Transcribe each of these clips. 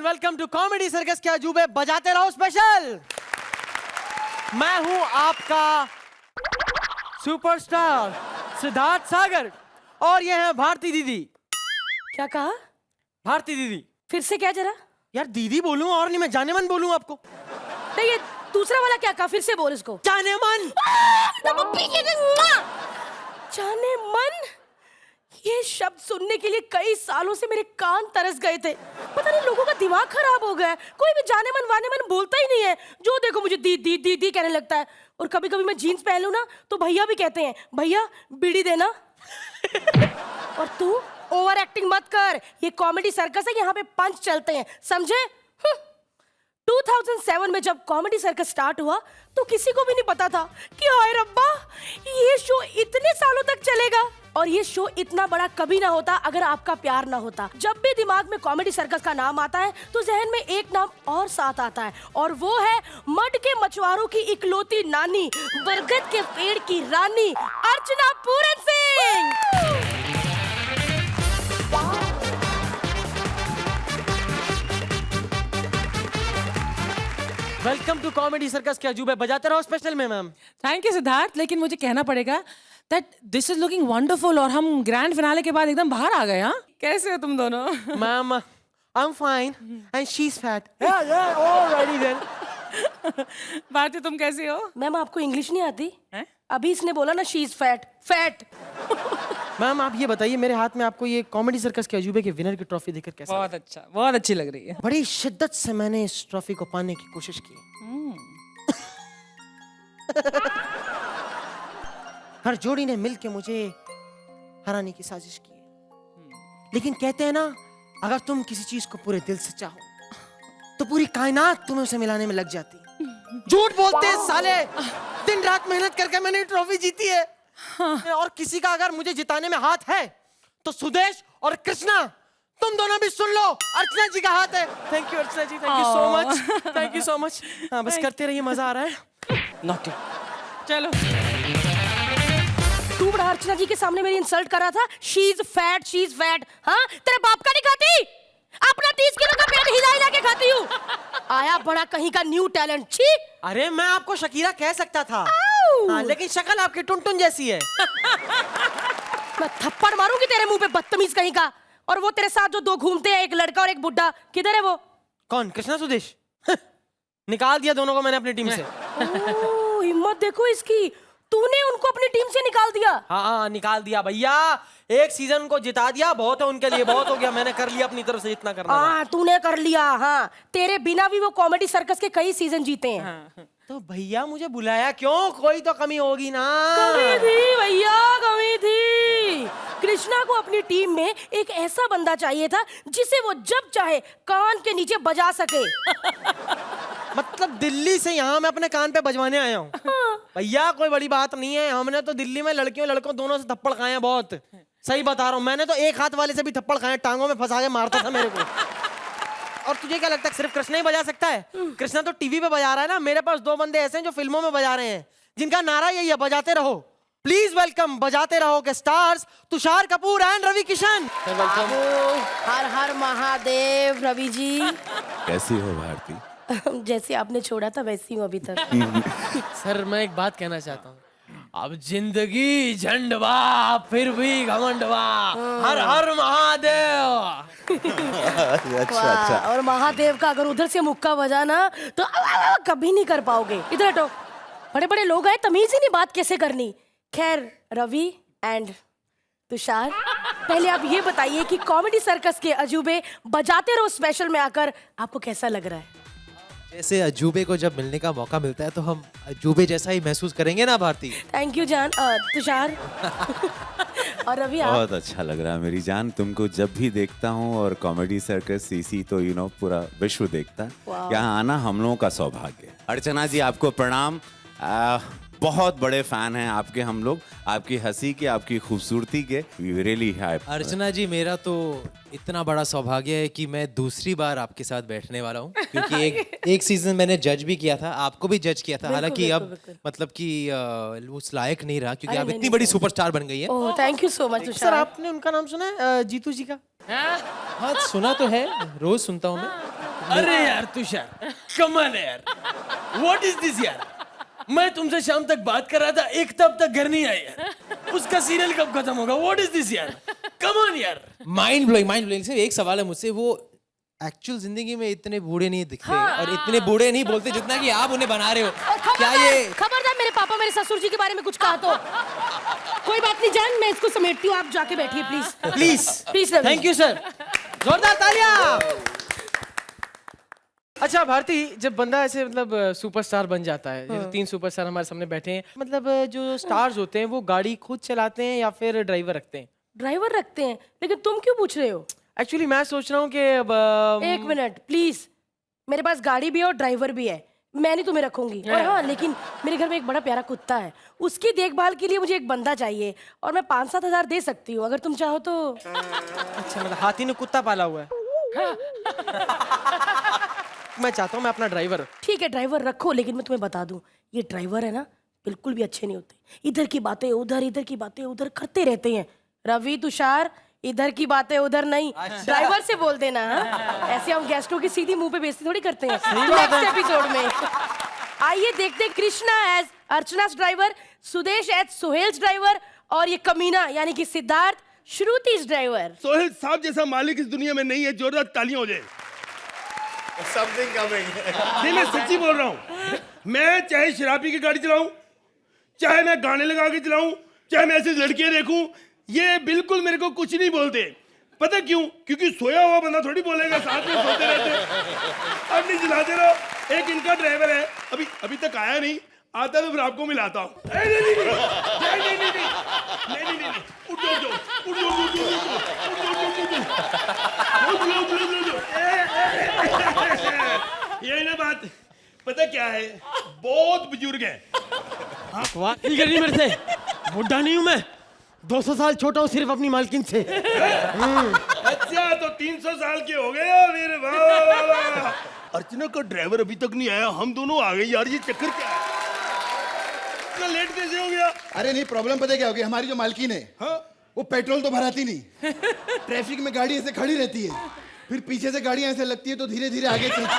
Welcome to comedy circus के अजूबे बजाते रहो स्पेशल। मैं हूं आपका सुपरस्टार सिद्धार्थ सागर और ये है भारती दीदी। क्या कहा? भारती दीदी। फिर से क्या जरा? यार दीदी बोलूं और नहीं मैं जाने मन बोलूं आपको? नहीं, ये दूसरा वाला क्या कहा? फिर से बोल इसको। जाने मन। जाने मन, ये शब्द सुनने के लिए कई सालों से मेरे कान तरस गए थे। पता नहीं लोगों का दिमाग खराब हो गया है, कोई भी जाने मन वाने मन बोलता ही नहीं है। जो देखो मुझे दी दी दी दी कहने लगता है। और कभी कभी मैं जीन्स पहन लूं ना तो भैया भी कहते हैं भैया बीड़ी देना। और तू ओवर एक्टिंग मत कर, ये कॉमेडी सर्कस है, यहाँ पे पंच चलते हैं, समझे? 2007 में जब कॉमेडी सर्कस स्टार्ट हुआ तो किसी को भी नहीं पता था कि हाय रब्बा ये शो इतने सालों तक चलेगा। और ये शो इतना बड़ा कभी ना होता अगर आपका प्यार ना होता। जब भी दिमाग में कॉमेडी सर्कस का नाम आता है तो जहन में एक नाम और साथ आता है, और वो है मड के मछुआरों की इकलौती नानी, बरगद के पेड़ की रानी, Archana Puran Singh. Welcome to comedy circus के अजूबे बजाते रहो स्पेशल में मैम। थैंक यू सिद्धार्थ, लेकिन मुझे कहना पड़ेगा that this is looking wonderful और हम ग्रैंड फिनाले के बाद एकदम बाहर आ गए। हाँ, कैसे हो तुम दोनों? Ma'am I am fine and she is fat. Already then. Bharti तुम कैसी हो? मैम आपको इंग्लिश नहीं आती? हैं? अभी इसने बोला ना she is fat. Fat. Ma'am आप ये बताइए मेरे हाथ में आपको ये कॉमेडी सर्कस के अजूबे के विनर की ट्रॉफी देकर कैसा लगा? बहुत अच्छा, बहुत अच्छी लग रही है। बड़ी शिद्दत से मैंने इस ट्रॉफी को पाने की कोशिश की। हर जोड़ी ने मिलके मुझे हराने की साजिश की है। लेकिन कहते हैं ना, अगर तुम किसी चीज को पूरे दिल से चाहो तो पूरी कायनात तुम्हें उसे मिलाने में लग जाती। झूठ बोलते हैं साले, दिन रात मेहनत करके मैंने ट्रॉफी जीती है। हाँ। और किसी का अगर मुझे जिताने में हाथ है तो सुदेश और कृष्णा, तुम दोनों भी सुन लो, अर्चना जी का हाथ है। Thank you Archana ji, thank you so much, thank you so much. हाँ बस करते रहिए, मजा आ रहा है। नॉटी। चलो, तू बड़ा अर्चना जी के सामने मेरी इंसल्ट कर रहा था। She is fat, she is fat. हाँ, तेरे बाप का नहीं खाती, अपना 30 किलो का पेट हिला हिला के खाती हूँ। आया बड़ा कहीं का न्यू टैलेंट। छी। अरे मैं आपको शकीरा कह सकता था। हाँ, लेकिन शक्ल आपकी टुनटुन जैसी है। मैं थप्पड़ मारूंगी तेरे मुंह पे, बदतमीज कहीं का। और वो तेरे साथ जो दो घूमते हैं, एक लड़का और एक बुड्ढा, किधर है वो? कौन? कृष्णा सुदेश? निकाल दिया दोनों को मैंने अपनी टीम से। ओह, हिम्मत देखो इसकी, तूने उनको अपनी टीम से निकाल दिया? हाँ निकाल दिया भैया, एक सीजन उनको जिता दिया, बहुत है उनके लिए, बहुत हो गया। मैंने कर लिया अपनी तरफ से जितना करना था। हाँ तूने कर लिया। हाँ, तेरे बिना भी वो कॉमेडी सर्कस के कई सीजन जीते हैं। हाँ। तो भैया मुझे बुलाया क्यों? कोई तो कमी होगी ना। कमी थी भैया, कमी थी। कृष्णा को अपनी टीम में एक ऐसा बंदा चाहिए था जिसे वो जब चाहे कान के नीचे बजा सके। मतलब दिल्ली से यहाँ मैं अपने कान पे बजवाने आया हूँ। भैया कोई बड़ी बात नहीं है, हमने तो दिल्ली में लड़कियों लड़कों दोनों से थप्पड़ खाए हैं बहुत। सही बता रहा हूँ, मैंने तो एक हाथ वाले से भी थप्पड़ खाए, टांगों में फंसा के मारता था मेरे को। और तुझे क्या लगता है सिर्फ कृष्णा ही बजा सकता है? कृष्णा तो टीवी पे बजा रहा है ना। मेरे पास दो बंदे ऐसे हैं जो फिल्मों में बजा रहे हैं, जिनका नारा यही है, बजाते रहो। प्लीज वेलकम बजाते रहो के स्टार्स तुषार कपूर एंड रवि किशन। हर हर महादेव। रवि जी कैसी हो भारती? जैसे आपने छोड़ा था वैसी हूँ अभी तक। सर मैं एक बात कहना चाहता हूँ, अब जिंदगी झंडवा फिर भी घमंडवा, हर हर महादेव। अच्छा। और महादेव का अगर उधर से मुक्का बजा ना तो कभी नहीं कर पाओगे। इधर हटो, बड़े बड़े लोग आए, तमीज ही नहीं बात कैसे करनी। खैर रवि एंड तुषार, पहले आप ये बताइए कि कॉमेडी सर्कस के अजूबे बजाते रहो स्पेशल में आकर आपको कैसा लग रहा है? जैसे अजूबे को जब मिलने का मौका मिलता है तो हम अजूबे जैसा ही महसूस करेंगे ना भारती। थैंक यू जान। तुषार और रवि आप? बहुत अच्छा लग रहा है मेरी जान, तुमको जब भी देखता हूँ। और कॉमेडी सर्कस सीसी तो पूरा विश्व देखता है। यहाँ आना हम लोगों का सौभाग्य। अर्चना जी आपको प्रणाम, बहुत बड़े फैन हैं आपके हम लोग, आपकी हंसी के, आपकी खूबसूरती के। We really have. Archana ji मेरा तो इतना बड़ा सौभाग्य है कि मैं दूसरी बार आपके साथ बैठने वाला हूँ, क्योंकि एक सीजन मैंने जज भी किया था, आपको भी जज किया था। हालांकि अब मतलब कि उस लायक नहीं रहा, क्योंकि आप इतनी बड़ी सुपरस्टार बन गई है। Oh thank you so much. Sir आपने उनका नाम सुना है, जीतू जी का? हाँ सुना तो है, रोज सुनता हूँ मैं। अरे यार तुषार, कमाल है यार, व्हाट इज दिस यार। मैं तुमसे शाम तक बात कर रहा था, एक तब तक घर नहीं आई यार। उसका सीरियल कब खत्म होगा? व्हाट इज दिस यार, कम ऑन यार। Mind blowing. सिर्फ एक सवाल है मुझसे, वो एक्चुअल जिंदगी में इतने बूढ़े नहीं दिखते और इतने बूढ़े नहीं बोलते जितना कि आप उन्हें बना रहे हो। क्या ये खबरदार मेरे पापा मेरे ससुर जी के बारे में कुछ कहा तो। कोई बात नहीं जान, मैं इसको समेटती हूँ, आप जाके बैठिए please. Please please thank you sir, जोरदार तालियां। अच्छा भारती, जब बंदा ऐसे मतलब सुपरस्टार बन जाता है, जैसे 3 सुपरस्टार हमारे सामने बैठे हैं, मतलब जो स्टार्स होते हैं वो गाड़ी खुद चलाते हैं या फिर ड्राइवर रखते हैं? ड्राइवर रखते हैं, लेकिन तुम क्यों पूछ रहे हो? एक्चुअली मैं सोच रहा हूँ कि अब एक मिनट प्लीज, मेरे पास गाड़ी भी है और ड्राइवर भी है, मैं नहीं तुम्हें रखूंगी। और हाँ, लेकिन मेरे घर में एक बड़ा प्यारा कुत्ता है, उसकी देखभाल के लिए मुझे एक बंदा चाहिए और मैं 5-7 हजार दे सकती हूँ अगर तुम चाहो तो। अच्छा, मतलब हाथी ने कुत्ता पाला हुआ है। मैं चाहता हूँ मैं अपना ड्राइवर। ठीक है ड्राइवर रखो, लेकिन मैं तुम्हें बता दूं, ये ड्राइवर है ना बिल्कुल भी अच्छे नहीं होते, इधर की बातें उधर, इधर की बातें उधर करते रहते हैं। रवि तुषार, इधर की बातें उधर नहीं, ड्राइवर से बोल देना। हाँ? ऐसे हम गेस्टों की सीधी मुंह पे बेइज्जती थोड़ी करते हैं। नेक्स्ट एपिसोड में आइए देखते हैं Krishna as Archana's driver, Sudesh as Sohail's driver और ये कमीना यानी कि सिद्धार्थ श्रुति's ड्राइवर। सोहेल साहब जैसा मालिक इस दुनिया में नहीं है, जोरदार तालियां हो जाए। Something coming. नहीं, मैं सच्ची बोल रहा हूँ। मैं चाहे शराबी की गाड़ी चलाऊं, चाहे मैं गाने लगा के चलाऊं, चाहे मैं ऐसे लड़कियां देखूं, ये बिल्कुल मेरे को कुछ नहीं बोलते। पता क्यों? क्योंकि सोया हुआ बंदा थोड़ी बोलेगा, साथ में सोते रहते। अब नहीं चलाते रहो। एक इनका ड्राइवर है, अभी तक आया नहीं, आता तो फिर आपको मिलाता हूँ। ये ना बात, पता क्या है, बहुत बुजुर्ग है। बात नहीं करनी मेरे से, बुढ़ा नहीं हूँ मैं, 200 साल छोटा हूँ सिर्फ अपनी मालकिन से। अच्छा, तो 300 साल के हो गए मेरे। वाह, अर्चना का ड्राइवर अभी तक नहीं आया, हम दोनों आ गए यार, ये चक्कर क्या है? इतना लेट कैसे हो गया? अरे नहीं, प्रॉब्लम पता है क्या होगी, हमारी जो मालकिन है, हाँ? वो पेट्रोल तो भराती नहीं, ट्रैफिक में गाड़ी ऐसे खड़ी रहती है, फिर पीछे से गाड़ियां ऐसे लगती है तो धीरे धीरे आगे चलती।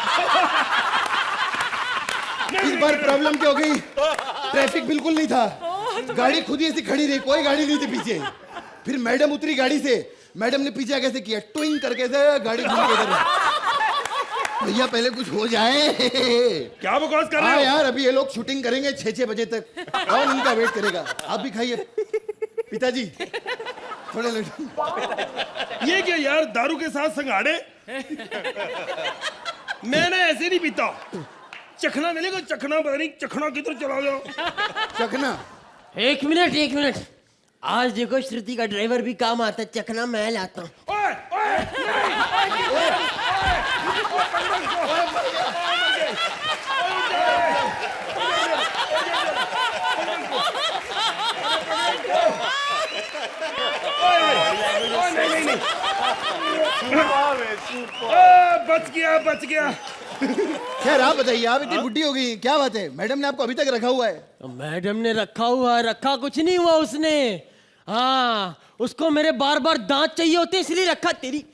इस बार प्रॉब्लम क्या हो गई, ट्रैफिक बिल्कुल नहीं था, गाड़ी खुद ही ऐसी खड़ी रही, कोई गाड़ी नहीं थी पीछे। फिर मैडम उतरी गाड़ी से, मैडम ने पीछे आगे से किया ट्विंग करके से गाड़ी घूम के इधर। भैया पहले कुछ हो जाए। क्या बकवास कर रहे हाँ हो? यार, अभी ये लोग शूटिंग करेंगे 6-6 बजे तक, कौन इनका वेट करेगा? आप भी खाइए पिताजी, थोड़े लेट। ये क्या यार, दारू के साथ संगाड़े? मैं ना ऐसे नहीं पीता, चखना मिलेगा, चखना पता नहीं चखना किधर चला गया। चखना। एक मिनट, आज देखो श्रुति का ड्राइवर भी काम आता है, चखना मैं लाता हूँ। ओए, ओए, नहीं, बच गया। खैर आप बताइए, आप इतनी बुढ़ी हो गई, क्या बात है? मैडम ने आपको अभी तक रखा हुआ है? तो मैडम ने रखा कुछ नहीं हुआ उसने। हाँ, उसको मेरे बार बार दांत चाहिए होते इसलिए रखा। तेरी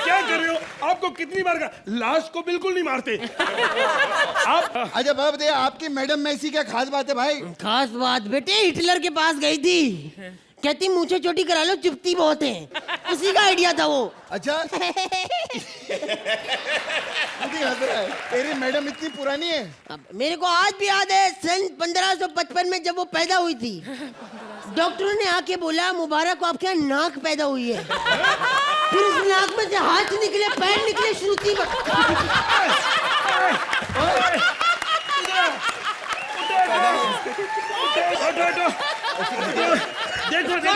क्या कर रहे हो? आपको कितनी बार कहा, लाश को बिल्कुल नहीं मारते आप। अच्छा बात बताइए, आपकी मैडम में ऐसी क्या खास बात है भाई? खास बात बेटे, हिटलर के पास गई थी, कहती मुझे चोटी करा लो, चुपती बहुत है, उसी का आइडिया था वो। अच्छा। तेरी मैडम इतनी पुरानी है? अब मेरे को आज भी याद है, सन 1555 में जब वो पैदा हुई थी, डॉक्टरों ने आके बोला मुबारक आपके यहाँ नाक पैदा हुई है। फिर उस नाक में से हाथ निकले, पैर निकले, श्रुति देखो,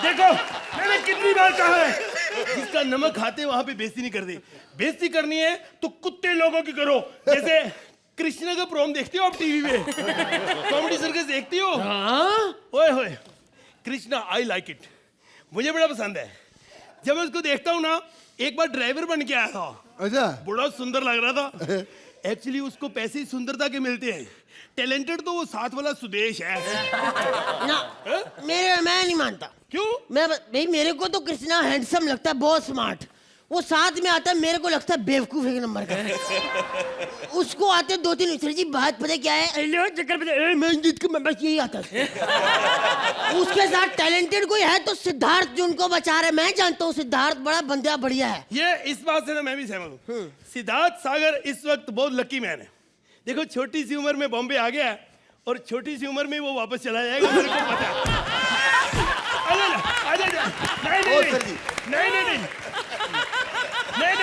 देखो, मैंने कितनी बार कहा है, जिसका नमक खाते वहां पे बेइज्जती नहीं करते। बेइज्जती करनी है तो कुत्ते लोगों की करो। जैसे कृष्णा का प्रोम देखते हो आप टीवी में, कॉमेडी सर्कस देखती हो? ओए होए, कृष्णा आई लाइक इट, मुझे बड़ा पसंद है। जब मैं उसको देखता हूँ ना, एक बार ड्राइवर बन के आया था। अच्छा। बड़ा सुंदर लग रहा था। एक्चुअली उसको पैसे ही सुंदरता के मिलते हैं, टैलेंटेड तो वो साथ वाला सुदेश है। ना मैं नहीं मानता। क्यों? भाई मेरे को तो कृष्णा हैंडसम लगता है, बहुत स्मार्ट। वो साथ में आता है, मेरे को लगता है बेवकूफ एक नंबर का। उसको आते 2-3 मिस्टर जी, बात पता क्या है, हेलो चक्कर पता मैं जीत के बस यही आता है। उसके साथ टैलेंटेड कोई है तो सिद्धार्थ जो उनको बचा रहा है, मैं जानता हूँ सिद्धार्थ बड़ा बंदा बढ़िया है। ये इस बात से ना मैं भी सहमत हूँ। सिद्धार्थ सागर इस वक्त बहुत लकी मैन है। देखो छोटी सी उम्र में बॉम्बे आ गया है और छोटी सी उम्र में वो वापस चला जाएगा, मेरे को पता है।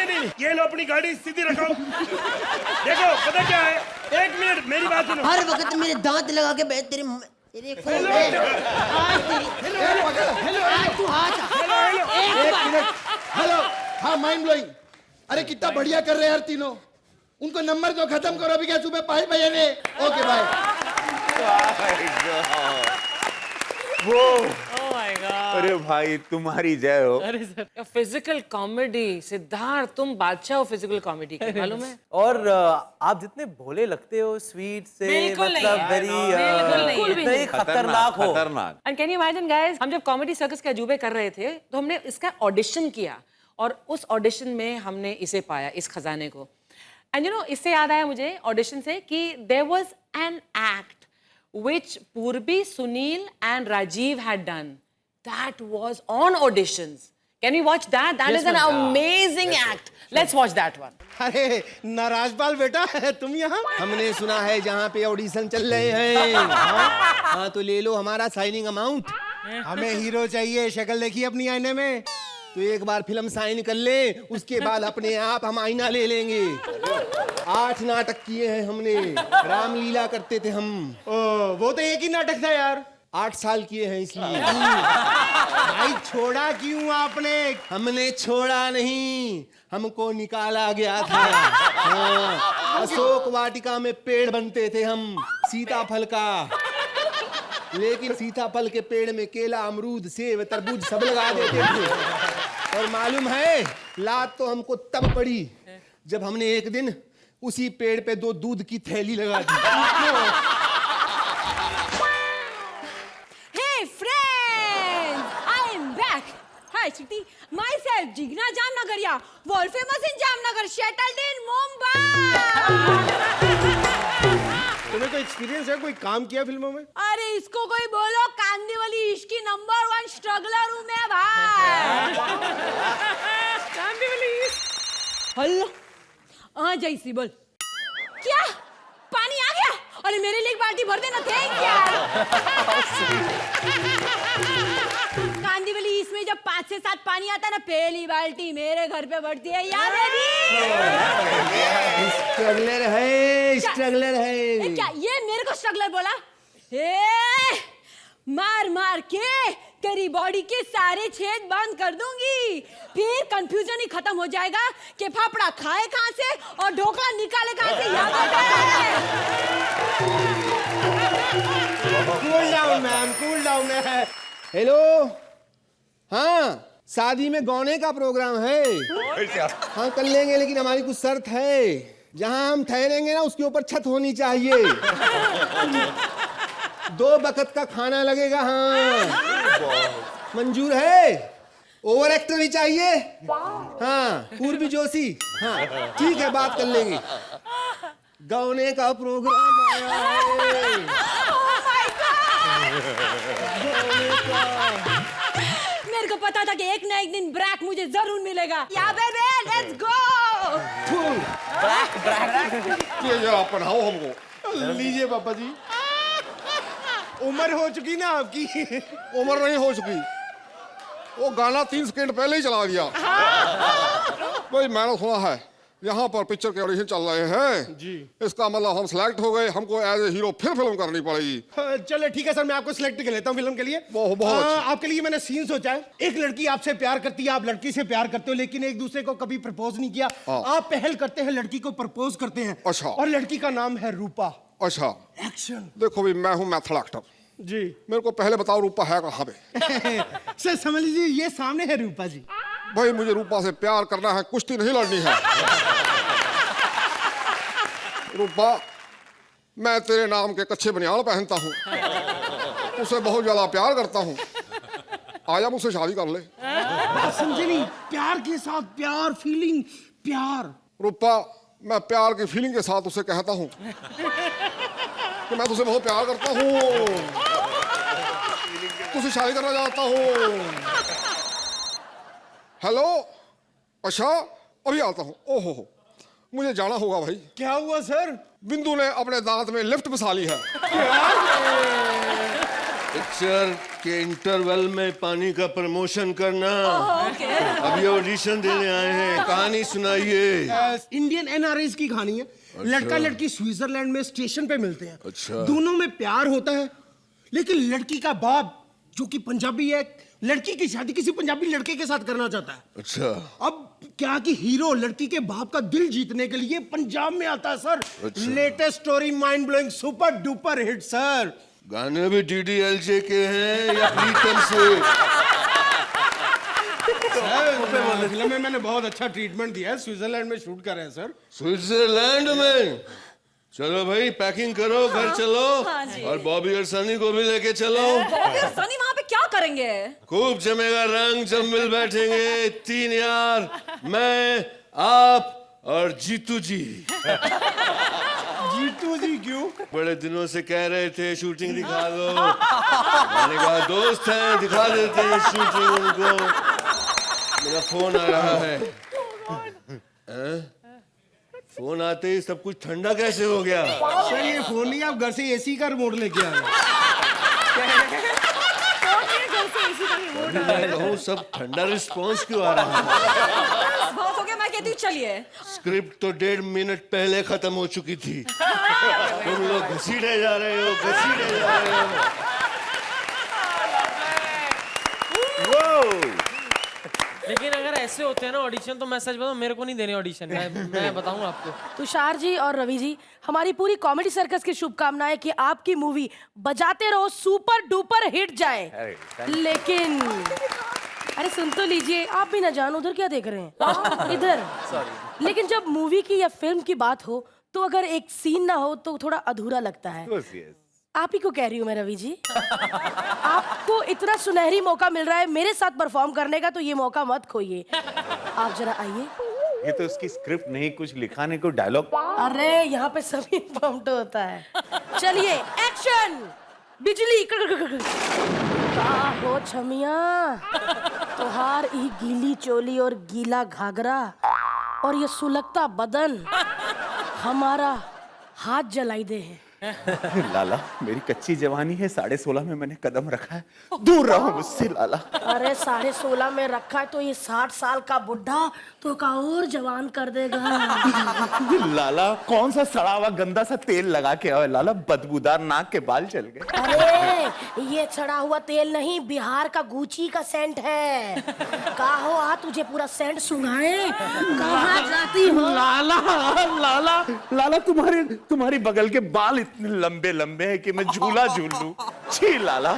नहीं, ये लो अपनी गाड़ी सीधी रखो। देखो पता क्या है, 1 मिनट मेरी बात सुनो। हर वक्त मेरे दांत लगा के बैठ तेरे हेलो। हाँ, माइंड ब्लोइंग। अरे कितना बढ़िया कर रहे हैं यार तीनों। उनको नंबर तो खत्म करो अभी, क्या सुबह 5 बजे ने। Okay bye. अरे भाई तुम्हारी जय हो। अरे सर, फिजिकल कॉमेडी सिद्धार्थ, तुम बादशाह हो फिजिकल कॉमेडी के, मालूम है? और आप जितने भोले लगते हो, स्वीट से बिल्कुल नहीं मतलब यार, वेरी बिल्कुल नहीं। इतना ही खतरनाक हो। खतरनाक। And can you imagine guys, हम जब कॉमेडी सर्कस के अजूबे कर रहे थे तो हमने इसका ऑडिशन किया और उस ऑडिशन में हमने इसे पाया, इस खजाने को। एंड यू नो, इससे याद आया मुझे ऑडिशन से कि there was an act which Purbi, Sunil and Rajiv had done. That was on auditions. Can we watch that? That is an amazing act. Let's watch that one. अरे नाराजपाल बेटा, तुम यहाँ? हमने सुना है जहाँ पे ऑडिशन चल रहे हैं। हाँ तो ले लो हमारा साइनिंग अमाउंट। हमें हीरो चाहिए, शक्ल देखिए अपनी आईने में। तो एक बार फिल्म साइन कर ले, उसके बाद अपने आप हम आईना ले लेंगे। 8 नाटक किए हैं हमने, रामलीला करते थे हम। वो तो एक ही नाटक था यार। 8 साल किए हैं इसलिए। भाई छोड़ा क्यों आपने? हमने छोड़ा नहीं, हमको निकाला गया था। हाँ, अशोक वाटिका में पेड़ बनते थे हम, सीताफल का। लेकिन सीताफल के पेड़ में केला, अमरूद, सेब, तरबूज सब लगा देते थे। और मालूम है, लात तो हमको तब पड़ी जब हमने एक दिन उसी पेड़ पे 2 दूध की थैली लगा दी। Hey friends, I am back. Hi Shruti, myself Jigna Jamnagaria, world famous in Jamnagar, settled in Mumbai. तुम्हें कोई एक्सपीरियंस है, कोई काम किया फिल्मों में? अरे इसको कोई बोलो, कांदीवली इश्क की नंबर 1 स्ट्रगलर हूँ मैं भाई। कांदीवली। हेलो, हाँ जैसी बोल। क्या पानी आ गया? अरे मेरे लिए एक बाल्टी भर देना, थैंक यू। कांदीवली इसमें जब 5 से 7 पानी आता है ना, पहली बाल्टी मेरे घर पे बढ़ती है याद है भी? स्ट्रगलर है, स्ट्रगलर है। क्या ये मेरे को स्ट्रगलर बोला? मार मार के तेरी बॉडी के सारे छेद बंद कर दूंगी, फिर कंफ्यूजन ही खत्म हो जाएगा कि फाफड़ा खाए कहाँ से और ढोकला निकाले कहाँ से। याद है? Cool down ma'am, cool down है। हेलो, हाँ शादी में गौने का प्रोग्राम है। हाँ कर लेंगे, लेकिन हमारी कुछ शर्त है। जहाँ हम ठहरेंगे ना उसके ऊपर छत होनी चाहिए। 2 वक्त का खाना लगेगा। हाँ मंजूर है? ओवर एक्टर भी चाहिए? हाँ पूर्वी जोशी। हाँ ठीक है, बात कर लेंगे। गौने का प्रोग्राम आया है। मेरे को पता था कि एक ना एक दिन ब्रेक मुझे जरूर मिलेगा। या बेबे, लेट्स गो। ये जरा पढ़ाओ हमको। लीजिए पापा जी। उम्र हो चुकी ना आपकी? उम्र नहीं हो चुकी, वो गाना 3 सेकंड पहले ही चला दिया। भाई मैंने सुना है यहाँ पर पिक्चर के ऑडिशन चल रहे हैं जी, इसका मतलब हम सिलेक्ट हो गए, हमको एज ए हीरो फिर फिल्म करनी पड़ेगी। चलो ठीक है सर, मैं आपको सिलेक्ट कर लेता हूँ फिल्म के लिए। बहुत आपके लिए मैंने सीन सोचा है। एक लड़की आपसे प्यार करती है, आप लड़की से प्यार करते हो, लेकिन एक दूसरे को कभी प्रपोज नहीं किया। आप पहल करते हैं, लड़की को प्रपोज करते हैं। अच्छा। और लड़की का नाम है रूपा। अच्छा एक्शन। देखो भाई, मैं हूँ मेथड एक्टर जी। मेरे को पहले बताओ रूपा है कहाँ पे? सर समझ लीजिए ये सामने है रूपा जी। भाई मुझे रूपा से प्यार करना है, कुश्ती नहीं लड़नी है। रूपा, मैं तेरे नाम के कच्चे बनियान पहनता हूँ, उसे बहुत ज्यादा प्यार करता हूँ, आया मुझसे शादी कर ले। बात समझे नहीं? प्यार के साथ प्यार, फीलिंग, प्यार। रूपा, मैं प्यार की फीलिंग के साथ उसे कहता हूँ कि मैं तुझसे बहुत प्यार करता हूँ, तुझसे शादी करना चाहता हूँ। हेलो, अच्छा अभी आता हूँ। ओहो, मुझे जाना होगा भाई। क्या हुआ सर? बिंदु ने अपने दांत में लिफ्ट फंसा ली है। पिक्चर के इंटरवल में पानी का प्रमोशन करना। अभी ऑडिशन देने आए हैं, कहानी सुनाइए। इंडियन एनआरआईज की कहानी है। लड़का लड़की स्विट्जरलैंड में स्टेशन पे मिलते हैं। अच्छा। दोनों में प्यार होता है, लेकिन लड़की का बाप जो कि पंजाबी है, लड़की की शादी किसी पंजाबी लड़के के साथ करना चाहता है। अच्छा। अब क्या कि हीरो लड़की के बाप का दिल जीतने के लिए पंजाब में आता है सर। अच्छा। Latest story, mind blowing, super duper hit sir. गाने भी DDLJ के हैं या प्रीतम से? फिल्म में मैंने बहुत अच्छा ट्रीटमेंट दिया है। स्विट्जरलैंड में शूट कर रहे हैं सर। स्विट्जरलैंड में? चलो भाई, पैकिंग करो, घर चलो। हाँ जी। और बॉबी और सनी को भी लेके चलो। बॉबी और सनी वहाँ पे क्या करेंगे? खूब जमेगा रंग जब मिल बैठेंगे तीन यार, मैं, आप और जीतू जी। जीतू जी क्यों? बड़े दिनों से कह रहे थे शूटिंग दिखा दो, मैंने कहा दोस्त हैं दिखा देते हैं शूटिंग उनको। मेरा फोन आ रहा है। फोन आते ही सब कुछ ठंडा कैसे हो गया? सर ये फोन नहीं, आप घर से एसी का रिमोट लेके आए। मैं कहूँ सब ठंडा रिस्पॉन्स क्यों आ रहा है? बहुत हो गया, मैं कहती हूँ चलिए। स्क्रिप्ट तो 1.5 मिनट पहले खत्म हो चुकी थी, तुम लोग घसीटे जा रहे हो, घसीटे जा रहे हो। लेकिन अगर ऐसे होते हैं ना ऑडिशन, तो मैं सच बताऊं, मेरे को नहीं देने ऑडिशन। मैं बताऊं आपको। तुषार जी और रवि जी, हमारी पूरी कॉमेडी सर्कस की शुभकामनाएं कि आपकी मूवी बजाते रहो सुपर डुपर हिट जाए। लेकिन अरे सुन तो लीजिए, आप भी ना जान उधर क्या देख रहे हैं, इधर। लेकिन जब मूवी की या फिल्म की बात हो तो अगर एक सीन ना हो तो थोड़ा अधूरा लगता है। आप ही को कह रही हूँ मैं रवि जी, आपको इतना सुनहरी मौका मिल रहा है मेरे साथ परफॉर्म करने का, तो ये मौका मत खोइए। आप जरा आइए। ये तो उसकी स्क्रिप्ट नहीं, कुछ लिखाने को डायलॉग। अरे यहाँ पे सभी पंप्ट होता है। चलिए एक्शन। बिजली का हो छमिया, तोहार ई गीली चोली और गीला घाघरा और ये सुलगता बदन हमारा हाथ जलाई दे है। लाला, मेरी कच्ची जवानी है, 16.5 में मैंने कदम रखा है, दूर रहो मुझसे लाला। अरे 16.5 में रखा है तो ये 60 साल का बुढ़ा तो का और जवान कर देगा। लाला, कौन सा सड़ा हुआ गंदा सा तेल लगा के आओ लाला, बदबूदार नाक के बाल चल गए। अरे ये छड़ा हुआ तेल नहीं, बिहार का गुची का सेंट है। का हो आ तुझे पूरा सेंट सुंघाए, कहाँ जाती हो? लाला लाला लाला, तुम्हारी बगल के बाल इतने लंबे लंबे हैं कि मैं झूला झूल लूं। छी लाला,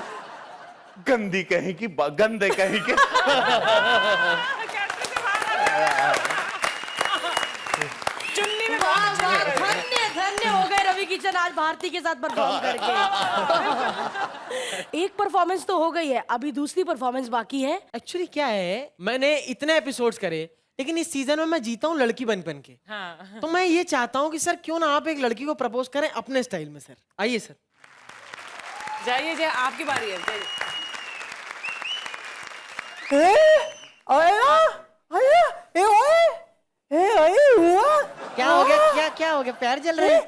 गंदी कहीं की, गंदे कहीं के। धन्य हो गए रवि किशन आज भारती के साथ परफॉर्म करके। एक परफॉर्मेंस तो हो गई है, अभी दूसरी परफॉर्मेंस बाकी है। एक्चुअली क्या है, मैंने इतने एपिसोड्स करे, लेकिन इस सीजन में मैं जीता हूँ लड़की बन के। हाँ। तो मैं ये चाहता हूँ कि सर क्यों ना आप एक लड़की को प्रपोज करें अपने स्टाइल में। सर आइए सर। जाइए जाइए, आपकी बारी है, जाइए। क्या हो गया? क्या हो गया? पैर जल रहे हैं?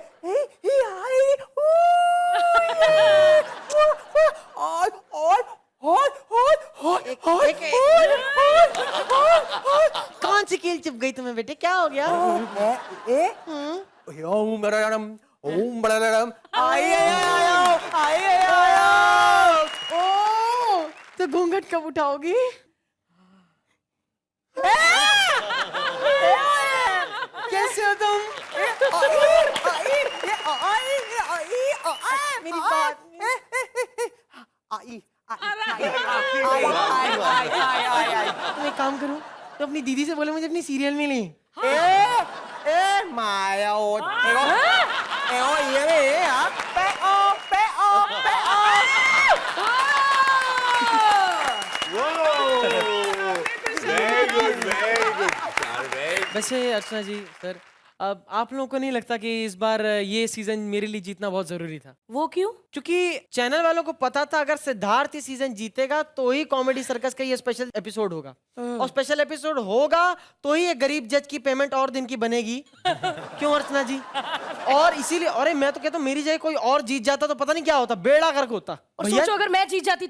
कौन सी कील चुभ गई तुम्हें बेटे? क्या हो गया? तो घूंघट कब उठाओगी? कैसे हो तुम? मेरी बात। तुम एक काम करो, तो अपनी दीदी से बोलो मुझे अपनी सीरियल में ली। माया वैसे अर्चना जी सर, अब आप लोगों को नहीं लगता कि इस बार ये सीजन मेरे लिए जीतना बहुत जरूरी था? वो क्यों? क्योंकि चैनल वालों को पता था अगर सिद्धार्थ ये सीजन जीतेगा तो ही कॉमेडी सर्कस का ये स्पेशल एपिसोड होगा, और स्पेशल एपिसोड होगा तो ही ये गरीब जज की पेमेंट और दिन की बनेगी। क्यों अर्चना जी? और इसीलिए, अरे मैं तो कहता हूँ मेरी जगह कोई और जीत जाता तो पता नहीं क्या होता, बेड़ा गर्क होता। और भैया, सोचो अगर मैं जीत जाती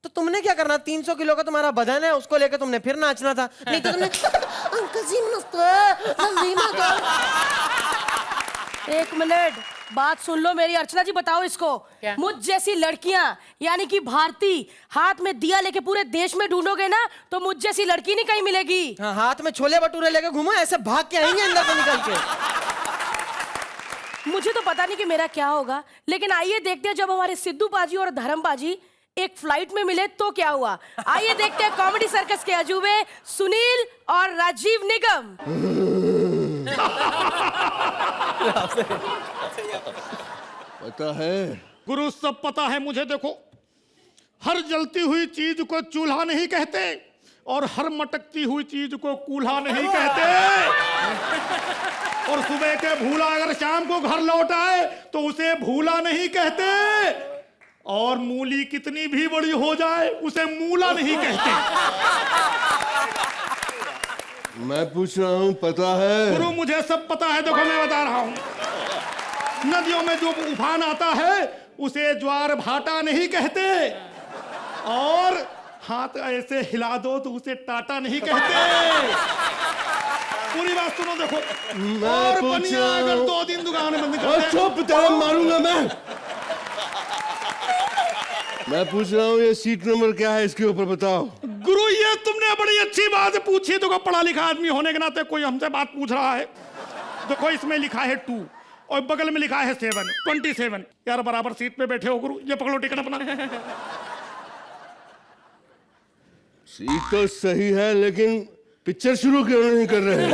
तो तुमने क्या करना? 300 किलो का तुम्हारा बदन है, उसको लेकर तुमने फिर नाचना था। नहीं तो तुमने अंकल जी नमस्ते, जल्दी मत आओ। एक मिनट, बात सुन लो मेरी। अर्चना जी बताओ इसको, मुझ जैसी लड़कियां यानी कि भारती हाथ में दिया लेके पूरे देश में ढूंढोगे ना तो मुझ जैसी लड़की नहीं कहीं मिलेगी। हाँ, हाथ में छोले भटूरे लेके घूमो, ऐसे भाग के आएंगे अंदर से निकल के। मुझे तो पता नहीं कि मेरा क्या होगा, लेकिन आइए देखते हैं जब हमारे सिद्धू पाजी और धर्म पाजी एक फ्लाइट में मिले तो क्या हुआ। आइए देखते हैं कॉमेडी सर्कस के अजूबे सुनील और राजीव निगम। पता है गुरु, सब पता है मुझे। देखो, हर जलती हुई चीज को चूल्हा नहीं कहते और हर मटकती हुई चीज को कूल्हा नहीं कहते। और सुबह के भूला अगर शाम को घर लौट आए तो उसे भूला नहीं कहते, और मूली कितनी भी बड़ी हो जाए उसे मूला नहीं कहते। मैं पूछ रहा हूँ, पता है? गुरु, मुझे सब पता है। देखो, मैं बता रहा हूँ, नदियों में जो उफान आता है उसे ज्वार भाटा नहीं कहते, और हाथ ऐसे हिला दो तो उसे टाटा नहीं कहते। पूरी बात सुनो। देखो, और बनिया अगर 2 दिन दुकान बंद कर दे, चुप, तेरा मारूंगा मैं पूछ रहा हूँ, ये सीट नंबर क्या है, इसके ऊपर बताओ। गुरु, ये तुमने बड़ी अच्छी बात पूछी। देखो, पढ़ा लिखा आदमी होने के नाते कोई हमसे बात पूछ रहा है। देखो, इसमें लिखा है 2 और बगल में लिखा है 7, 27। यार बराबर सीट पे बैठे हो गुरु, ये पकड़ो टिकट अपना। सीट तो सही है, लेकिन पिक्चर शुरू क्यों नहीं कर रहे?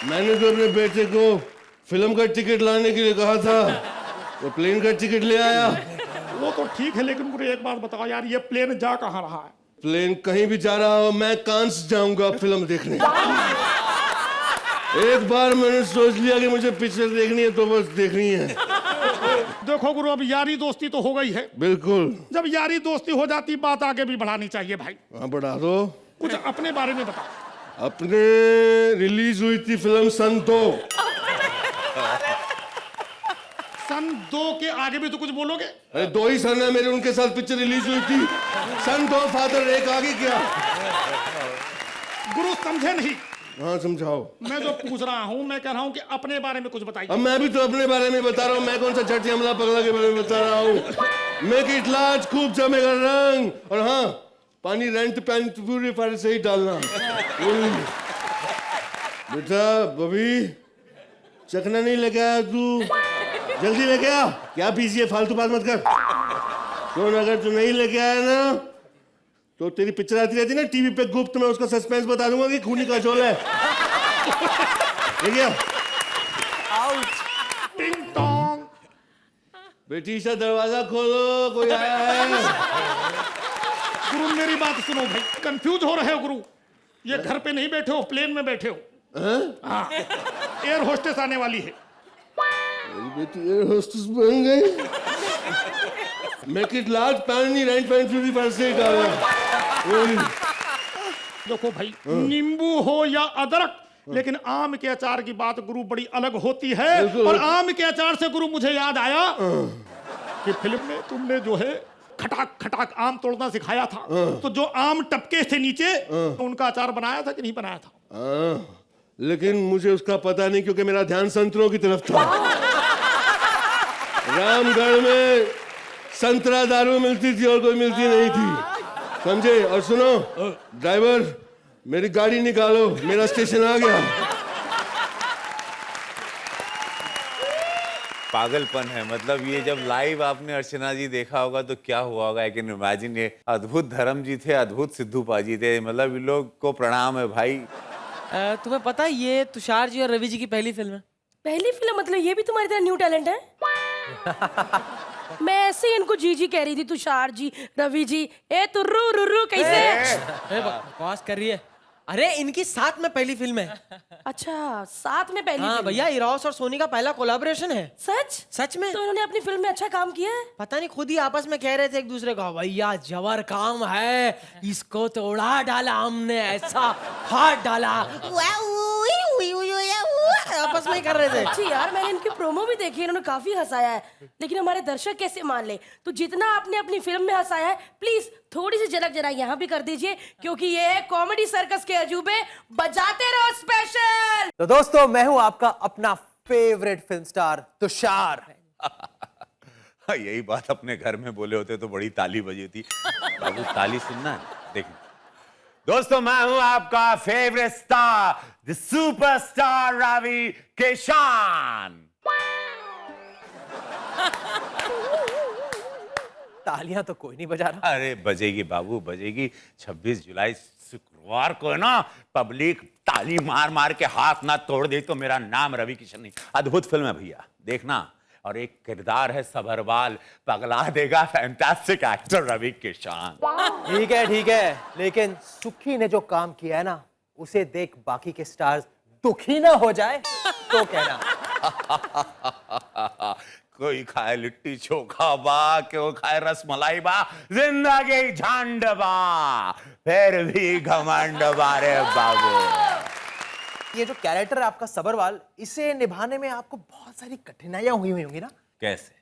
मैंने तो अपने बेटे को फिल्म का टिकट लाने के लिए कहा था, वो प्लेन का टिकट ले आया। वो तो ठीक है, लेकिन गुरु एक बात बताओ यार, ये प्लेन जा कहाँ रहा है? प्लेन कहीं भी जा रहा हो, मैं कांस जाऊंगा फिल्म देखने। एक बार मैंने सोच लिया कि मुझे पिक्चर देखनी है तो बस देखनी है। देखो गुरु, अब यारी दोस्ती तो हो गई है। बिल्कुल। जब यारी दोस्ती हो जाती, बात आगे भी बढ़ानी चाहिए भाई। हाँ, बढ़ा दो। कुछ अपने बारे में बताओ। अपने रिलीज हुई थी फिल्म सन 2। सन 2 के आगे भी तो कुछ बोलोगे? अरे 2 ही सन है मेरे, उनके साथ पिक्चर रिलीज हुई थी। सन 2 फादर एक आगे क्या? गुरु समझे नहीं। हाँ, समझाओ। मैं जो पूछ रहा हूँ, मैं कह रहा हूँ कि अपने बारे में कुछ बताइए। अब मैं भी तो अपने बारे में बता रहा हूँ। मैं कौन सा झट हमला पगला के बारे में बता रहा हूँ। मैं कि इटलाज खूब जमेगा रंग, और हाँ, पानी रेंट पैंट पूरी फायर से ही डालना। बेटा बबी, चखना नहीं लेके आया तू? जल्दी लेके आ। क्या पीछे फालतू बात मत कर। कौन, अगर तू नहीं लेके आया ना तो तेरी पिक्चर आती रहती ना टीवी पे गुप्त, मैं उसका सस्पेंस बता दूंगा कि खूनी का झोल है। टिंग टोंग। बेटी सा दरवाजा खोलो, कोई आया है। गुरु मेरी बात सुनो भाई, कंफ्यूज हो रहे हो गुरु। ये घर पे नहीं बैठे हो, प्लेन में बैठे हो। हाँ, एयर होस्टेस आने वाली है। बेटी एयर होस्टेस बन गई। मेक इट लार्ज, पानी रेंट पैंट पूरी फायर से ही डालना। देखो भाई, नींबू हो या अदरक, लेकिन आम के अचार की बात गुरु बड़ी अलग होती है। और आम के अचार से गुरु मुझे याद आया कि फिल्म में तुमने जो है खटाक खटाक आम तोड़ना सिखाया था, तो जो आम टपके थे नीचे, उनका अचार बनाया था कि नहीं बनाया था? लेकिन मुझे उसका पता नहीं, क्योंकि मेरा ध्यान संतरों की तरफ था। रामगढ़ में संतरा दारू मिलती थी और कोई मिलती नहीं थी, समझे? और सुनो ड्राइवर, मेरी गाड़ी निकालो, मेरा स्टेशन आ गया। पागलपन है। मतलब ये जब लाइव आपने अर्चना जी देखा होगा तो क्या हुआ होगा। I can imagine. ये अद्भुत धर्म जी थे, अद्भुत सिद्धू पाजी थे। मतलब इन लोग को प्रणाम है भाई। तुम्हें पता है ये तुषार जी और रवि जी की पहली फिल्म है? पहली फिल्म मतलब ये भी तुम्हारी तरह न्यू टैलेंट है? मैं ऐसे ही इनको जी जी कह रही थी, तुषार जी, रवि जी, ए तुर्रू रुर्रू कैसे? बकवास कर रही है। अरे इनकी साथ में पहली फिल्म है। अच्छा, साथ में पहली हाँ फिल्म। भैया, इरोस और सोनी का पहला कोलैबोरेशन है। सच? सच में। तो इन्होंने अपनी फिल्म में अच्छा काम किया है? पता नहीं, खुद ही आपस में कह रहे थे एक दूसरे को, भैया जबर काम है, इसको तो उड़ा डाला हमने, ऐसा फाड़ डाला, आपस में ही कर रहे थे। अच्छी यार, मैंने इनकी प्रोमो भी देखी, इन्होंने काफी हंसाया है, लेकिन हमारे दर्शक कैसे मान ले? तो जितना आपने अपनी फिल्म में हंसाया है, प्लीज थोड़ी सी झलक जरा यहाँ भी कर दीजिए, क्योंकि ये है कॉमेडी सर्कस के अजूबे बजाते रहो स्पेशल। तो दोस्तों, मैं हूं आपका अपना फेवरेट फिल्म स्टार तुषार। यही बात अपने घर में बोले होते तो बड़ी ताली बजी थी। बाबू ताली सुनना है, देखिए। दोस्तों, मैं हूं आपका favourite star, the superstar Ravi Kishan. तालियां तो कोई नहीं बजा रहा। अरे बजेगी बाबू, बजेगी। 26 जुलाई शुक्रवार को है ना, पब्लिक ताली मार मार के हाथ ना तोड़ दे तो मेरा नाम रवि किशन नहीं। अद्भुत फिल्म है भैया, देखना। और एक किरदार है सबरवाल, पगला देगा। Fantastic actor Ravi Kishan. ठीक है, लेकिन सुखी ने जो काम किया है ना, उसे देख बाकी के स्टार्स दुखी ना हो जाए तो कहना। कोई खाए लिट्टी चोखा बा, क्यों खाए रसमलाई बा, जिंदगी झंड बा, फिर भी घमंड बारे बाबू। ये जो कैरेक्टर है आपका सबरवाल, इसे निभाने में आपको बहुत सारी कठिनाइयां हुई होंगी ना? कैसे?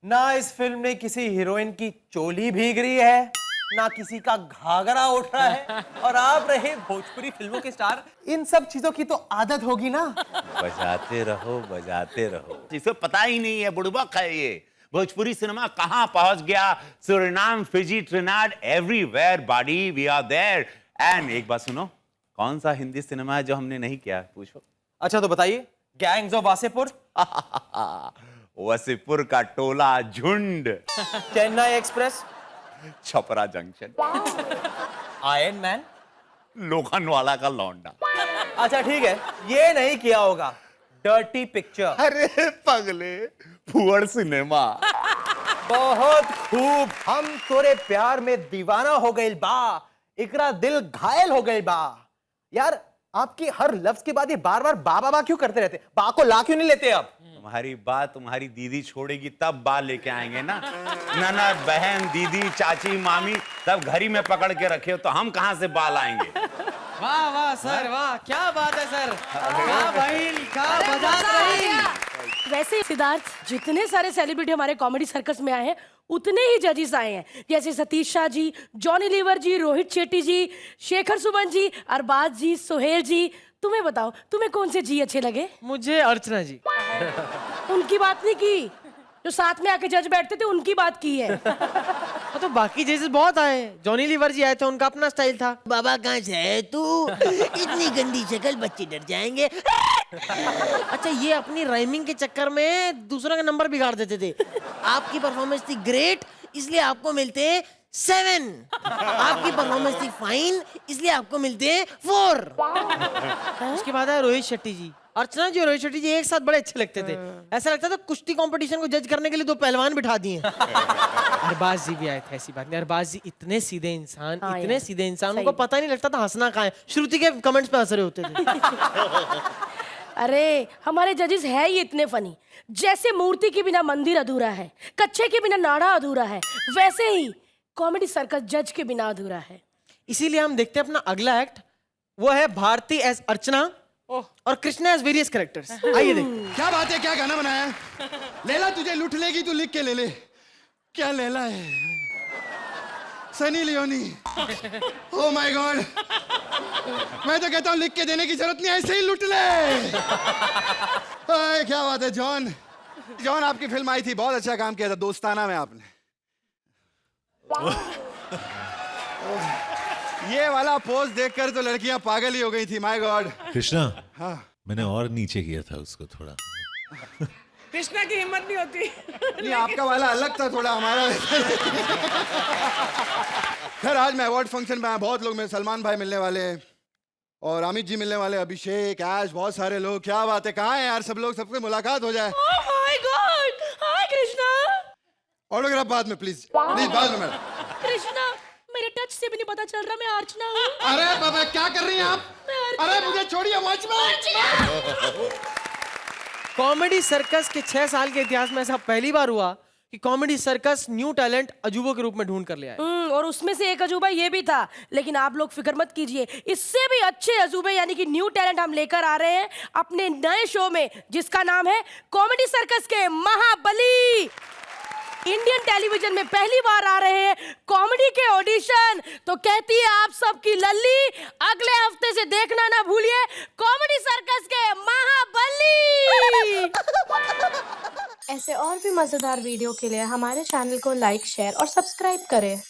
ना इस फिल्म में किसी हीरोइन की चोली भीग रही है, ना किसी का घाघरा उठ रहा है, और आप रहे भोजपुरी फिल्मों के स्टार। इन सब चीजों की तो आदत होगी ना? बजाते रहो, बजाते रहो। जिसे पता ही नहीं है, बुड़बक है ये। भोजपुरी सिनेमा कहां पहुंच गया? Suriname, Fiji, Trinidad, everywhere body we are there. And एक बात सुनो, कौन सा हिंदी सिनेमा है जो हमने नहीं किया? पूछो। अच्छा तो बताइए। गैंग्स ऑफ वासेपुर, वसीपुर का टोला झुंड, Chennai express, Chhapra junction, iron man, Lokhandwala का लौंडा। अच्छा ठीक है, ये नहीं किया होगा डर्टी पिक्चर। अरे पगले, फुअर सिनेमा। बहुत खूब। हम तोरे प्यार में दीवाना हो गए बा, इकरा दिल घायल हो गए बा। यार, आपकी हर लफ्ज के बाद ये बार बार बा बा क्यों करते रहते? बा को ला क्यों नहीं लेते अब? तुम्हारी बात तुम्हारी दीदी छोड़ेगी तब बाल लेके आएंगे ना। ननद, बहन, दीदी, चाची, मामी सब घर ही में पकड़ के रखे हो, तो हम कहां से बाल आएंगे? वाह वाह सर, वाह, क्या बात है सर, क्या भाई, क्या बजात रही। वैसे सिद्धार्थ, जितने सारे सेलिब्रिटी हमारे कॉमेडी सर्कस में आए हैं, उतने ही जजेस आए हैं, जैसे सतीश शाह जी, जॉनी लीवर जी, रोहित शेट्टी जी, शेखर सुमन जी, अरबाज जी, सोहेल जी। तुम्हें बताओ, तुम्हें कौन से जी अच्छे लगे? मुझे अर्चना जी। उनकी बात नहीं की, जो साथ में आके जज बैठते थे उनकी बात की है। तो बाकी जैसे बहुत आए, जॉनी लीवर जी आए थे, उनका अपना स्टाइल था। बाबा कहाँ से है तू? इतनी गंदी शक्ल, बच्चे डर जाएंगे। अच्छा, ये अपनी राइमिंग के चक्कर में दूसरों का नंबर बिगाड़ देते थे। आपकी परफॉर्मेंस थी ग्रेट, इसलिए आपको मिलते हैं 7। आपकी परफॉर्मेंस थी फाइन, इसलिए आपको मिलते हैं 4। उसके बाद आए रोहित शेट्टी जी। अर्चना जी और रोहित शेट्टी जी एक साथ बड़े अच्छे लगते थे। ऐसा लगता था कुश्ती कंपटीशन को जज करने के लिए 2 पहलवान बिठा दिए। अरबाज जी भी आए थे, ऐसी बात नहीं। अरबाज जी इतने सीधे इंसान, हाँ इतने यार, सीधे इंसान, सही उनको में। पता नहीं लगता था हंसना कहाँ है। श्रुति के कमेंट्स पे हंस रहे होते थे। अरे हमारे जजेस है ही इतने फनी। जैसे मूर्ति के बिना मंदिर अधूरा है, कच्चे के बिना नाड़ा अधूरा है, वैसे ही कॉमेडी सर्कस जज के बिना अधूरा है। इसीलिए हम देखते हैं अपना अगला एक्ट, वो है भारती एज अर्चना और कृष्णा एज वेरियस कैरेक्टर्स। आइए देखते। क्या बात है, क्या गाना बनाया है? लैला तुझे लूट लेगी, तू लिख के ले ले। क्या लैला है? Sunny Leone. Oh my God, मैं तो कहता हूँ लिख के देने की जरूरत नहीं, ऐसे ही लूट ले। ओए, क्या बात है जॉन। जॉन, आपकी फिल्म आई थी, बहुत अच्छा काम किया था दोस्ताना में आपने। ये वाला पोज देखकर तो लड़कियां पागल ही हो गई थी। My God. कृष्णा, हाँ, मैंने और नीचे किया था उसको थोड़ा। कृष्णा की हिम्मत नहीं होती। नहीं, आपका वाला अलग था थोड़ा, हमारा। खैर, आज मैं अवार्ड फंक्शन में आया, बहुत लोग, मेरे सलमान भाई मिलने वाले हैं, और अमित जी मिलने वाले, अभिषेक, ऐश, बहुत सारे लोग। क्या बात है, कहाँ है यार सब लोग, सबसे मुलाकात हो जाए। Oh my God, hi Krishna. Autograph बाद में प्लीज, प्लीज बाद में मैडम। कृष्णा, मेरे टच से भी नहीं पता चल रहा मैं अर्चना हूँ। अरे बाबा क्या कर रही हैं आप? अरे मुझे छोड़िए, वॉचमैन। कॉमेडी सर्कस के 6 साल के इतिहास में ऐसा पहली बार हुआ कि कॉमेडी सर्कस न्यू टैलेंट अजूबों के रूप में ढूंढ कर ले आए। और उसमें से एक अजूबा ये भी था, लेकिन आप लोग फिक्र मत कीजिए, इससे भी अच्छे अजूबे यानी कि न्यू टैलेंट हम लेकर आ रहे हैं अपने नए शो में, जिसका नाम है कॉमेडी सर्कस के महाबली। इंडियन टेलीविजन में पहली बार आ रहे हैं कॉमेडी के ऑडिशन। तो कहती है आप सबकी लल्ली, अगले हफ्ते से देखना ना भूलिए कॉमेडी सर्कस के महाबली। ऐसे और भी मजेदार वीडियो के लिए हमारे चैनल को लाइक, शेयर और सब्सक्राइब करें।